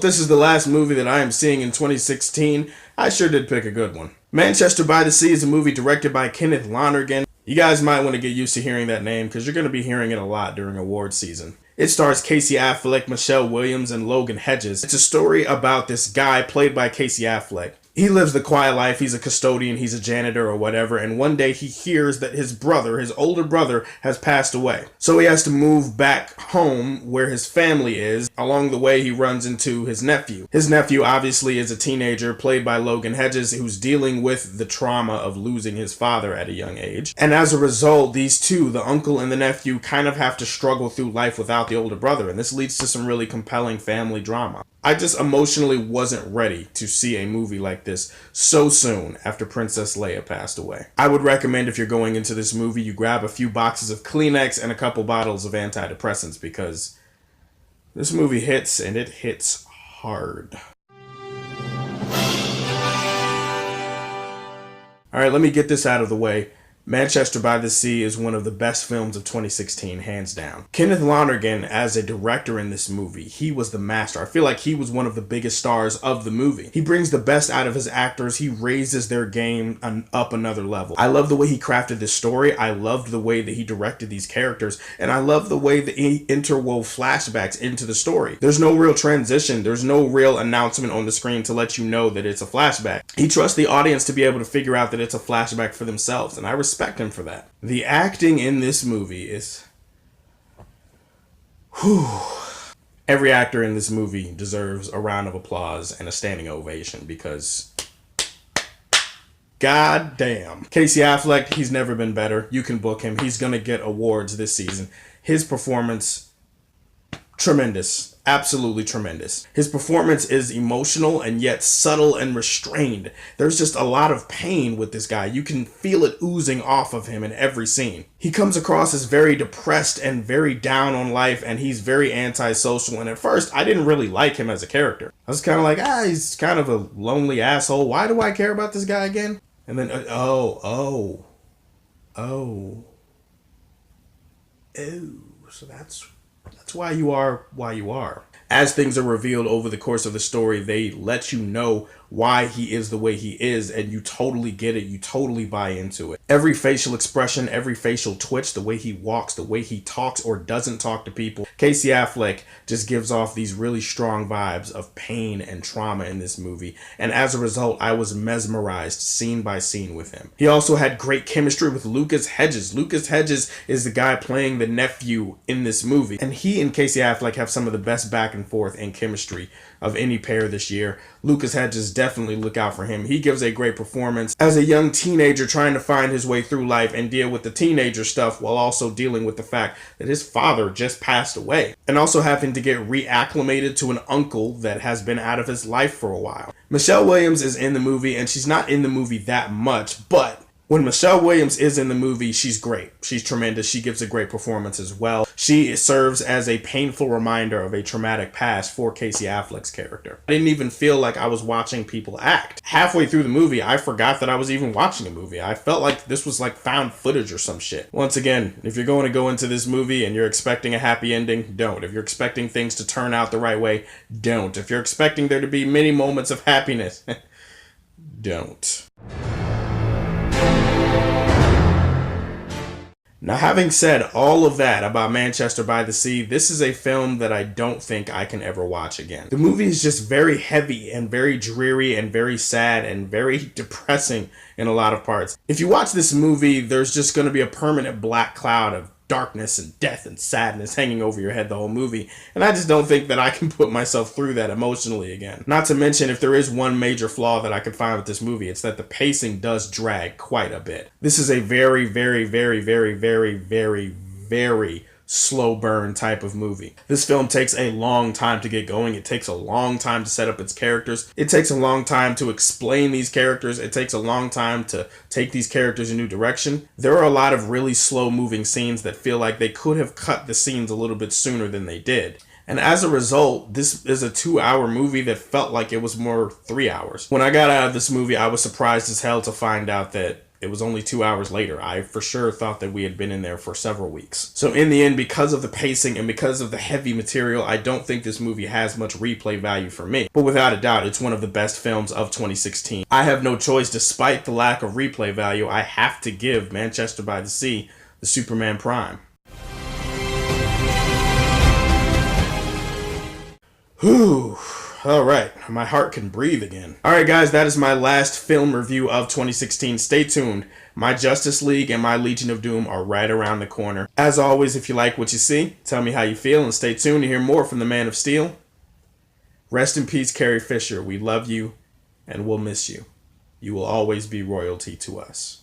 this is the last movie that I am seeing in 2016, I sure did pick a good one. Manchester by the Sea is a movie directed by Kenneth Lonergan. You guys might want to get used to hearing that name because you're going to be hearing it a lot during award season. It stars Casey Affleck, Michelle Williams, and Logan Hedges. It's a story about this guy played by Casey Affleck. He lives the quiet life. He's a custodian, he's a janitor or whatever, and one day he hears that his brother, his older brother, has passed away. So he has to move back home where his family is. Along the way, he runs into his nephew. His nephew obviously is a teenager played by Logan Hedges who's dealing with the trauma of losing his father at a young age. And as a result, these two, the uncle and the nephew, kind of have to struggle through life without the older brother, and this leads to some really compelling family drama. I just emotionally wasn't ready to see a movie like this so soon after Princess Leia passed away. I would recommend if you're going into this movie, you grab a few boxes of Kleenex and a couple bottles of antidepressants because this movie hits, and it hits hard. Alright, let me get this out of the way. Manchester by the Sea is one of the best films of 2016, hands down. Kenneth Lonergan, as a director in this movie, he was the master. I feel like he was one of the biggest stars of the movie. He brings the best out of his actors. He raises their game up another level. I love the way he crafted this story. I loved the way that he directed these characters. And I love the way that he interwove flashbacks into the story. There's no real transition. There's no real announcement on the screen to let you know that it's a flashback. He trusts the audience to be able to figure out that it's a flashback for themselves. And I respect him for that. The acting in this movie is... Every actor in this movie deserves a round of applause and a standing ovation because... God damn. Casey Affleck, he's never been better. You can book him. He's gonna get awards this season. His performance... tremendous. Absolutely tremendous. His performance is emotional and yet subtle and restrained. There's just a lot of pain with this guy. You can feel it oozing off of him in every scene. He comes across as very depressed and very down on life, and he's very antisocial. And at first, I didn't really like him as a character. I was kind of like, he's kind of a lonely asshole. Why do I care about this guy again? And then, so that's why you are you are. As things are revealed over the course of the story, they let you know why he is the way he is, and you totally get it. You totally buy into it. Every facial expression, every facial twitch, the way he walks, the way he talks or doesn't talk to people. Casey Affleck just gives off these really strong vibes of pain and trauma in this movie, and as a result, I was mesmerized scene by scene with him. He also had great chemistry with Lucas Hedges. Lucas Hedges is the guy playing the nephew in this movie, and he and Casey Affleck have some of the best back and forth and chemistry of any pair this year. Lucas Hedges, definitely look out for him. He gives a great performance as a young teenager trying to find his way through life and deal with the teenager stuff while also dealing with the fact that his father just passed away and also having to get reacclimated to an uncle that has been out of his life for a while. Michelle Williams is in the movie, and she's not in the movie that much, but when Michelle Williams is in the movie, she's great. She's tremendous. She gives a great performance as well. She serves as a painful reminder of a traumatic past for Casey Affleck's character. I didn't even feel like I was watching people act. Halfway through the movie, I forgot that I was even watching a movie. I felt like this was like found footage or some shit. Once again, if you're going to go into this movie and you're expecting a happy ending, don't. If you're expecting things to turn out the right way, don't. If you're expecting there to be many moments of happiness, don't. Now, having said all of that about Manchester by the Sea, this is a film that I don't think I can ever watch again. The movie is just very heavy and very dreary and very sad and very depressing in a lot of parts. If you watch this movie, there's just going to be a permanent black cloud of darkness and death and sadness hanging over your head the whole movie, and I just don't think that I can put myself through that emotionally again. Not to mention, if there is one major flaw that I could find with this movie, it's that the pacing does drag quite a bit. This is a very, very, very, very, very, very, very slow burn type of movie. This film takes a long time to get going. It takes a long time to set up its characters. It takes a long time to explain these characters. It takes a long time to take these characters in a new direction. There are a lot of really slow moving scenes that feel like they could have cut the scenes a little bit sooner than they did. And as a result, this is a 2-hour movie that felt like it was more 3 hours. When I got out of this movie, I was surprised as hell to find out that It was only 2 hours later. I for sure thought that we had been in there for several weeks. So in the end, because of the pacing and because of the heavy material, I don't think this movie has much replay value for me. But without a doubt, it's one of the best films of 2016. I have no choice, despite the lack of replay value. I have to give Manchester by the Sea the Superman Prime. Whew. All right, my heart can breathe again. All right, guys, that is my last film review of 2016. Stay tuned. My Justice League and my Legion of Doom are right around the corner. As always, if you like what you see, tell me how you feel, and stay tuned to hear more from the Man of Steel. Rest in peace, Carrie Fisher. We love you, and we'll miss you. You will always be royalty to us.